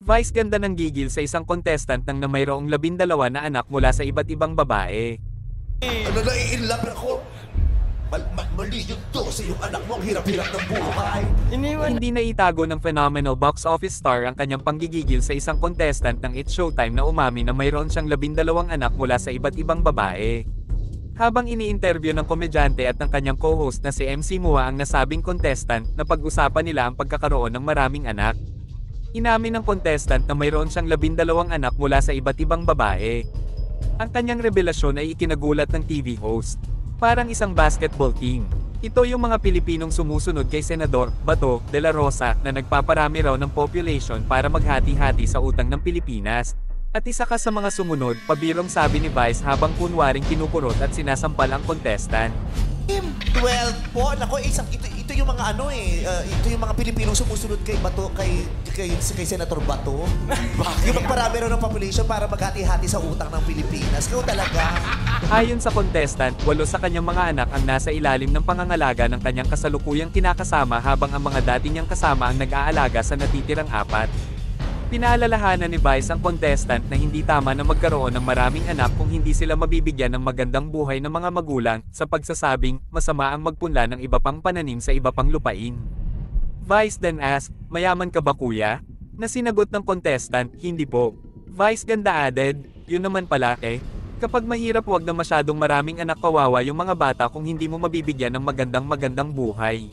Vice ganda ng gigil sa isang contestant nang na mayroong 12 na anak mula sa iba't ibang babae. Ano na i-inlove ako? Mali yung 12 yung anak mo, ang hirap-hirap ng buhay. Hindi na itago ng phenomenal box office star ang kanyang panggigigil sa isang contestant ng It's Showtime na umamin na mayroon siyang 12 anak mula sa iba't ibang babae. Habang ini-interview ng komedyante at ng kanyang co-host na si MC Mua ang nasabing contestant na pag-usapan nila ang pagkakaroon ng maraming anak. Inamin ng contestant na mayroon siyang 12 anak mula sa iba't ibang babae. Ang kanyang revelasyon ay ikinagulat ng TV host. Parang isang basketball team. Ito yung mga Pilipinong sumusunod kay Senador Bato de la Rosa na nagpaparami raw ng population para maghati-hati sa utang ng Pilipinas. At isa ka sa mga sumunod, pabirong sabi ni Vice habang kunwaring kinukurot at sinasampal ang contestant. 12 po, nako, ito yung mga ito yung mga Pilipinong sumusunod kay Bato, kay Senator Bato. Yung magparami raw ng population para maghati-hati sa utang ng Pilipinas. Kaya talaga. Ayon sa contestant, 8 sa kanyang mga anak ang nasa ilalim ng pangangalaga ng kanyang kasalukuyang kinakasama habang ang mga dati niyang kasama ang nag-aalaga sa natitirang 4. Pinaalalahanan ni Vice ang contestant na hindi tama na magkaroon ng maraming anak kung hindi sila mabibigyan ng magandang buhay ng mga magulang sa pagsasabing masama ang magpunla ng iba pang pananim sa iba pang lupain. Vice then asked, "Mayaman ka ba kuya?" Na sinagot ng contestant, "Hindi po." Vice ganda added, "Yun naman pala eh. Kapag mahirap wag na masyadong maraming anak, kawawa yung mga bata kung hindi mo mabibigyan ng magandang buhay."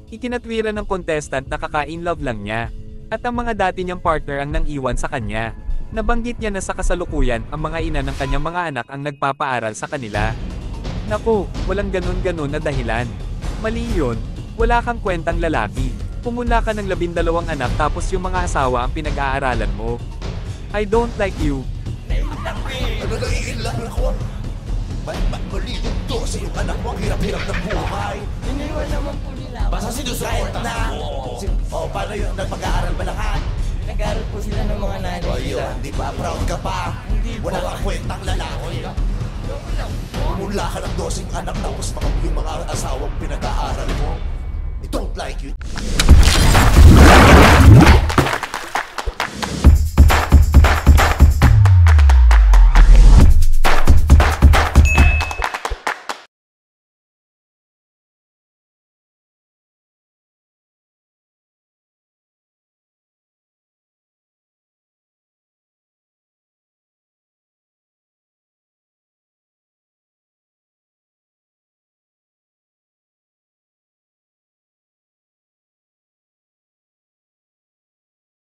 Ikinatwiran ng contestant na kaka-in-love lang niya. At ang mga dati niyang partner ang nang-iwan sa kanya. Nabanggit niya na sa kasalukuyan, ang mga ina ng kanyang mga anak ang nagpapaaral sa kanila. Naku, walang ganon-ganon na dahilan. Mali yun, wala kang kwentang lalaki. Pumula ka ng 12 anak tapos yung mga asawa ang pinag-aaralan mo. I don't like you. Ano na i-inlove ako? Mali yung 12 yung anak mo, ang hirap-hirap ng buhay. Iniwan naman po nila. Basta sinusuot na. Paano yun? Nagpag-aaral ba lahat? Nag-aaral po sila ng mga nanay O nila. yun, di ba? Proud ka pa. Wala kang kwentang lalaki. Mula ka ng 12 anak tapos yung mga asawang pinag-aaral mo. I don't like you.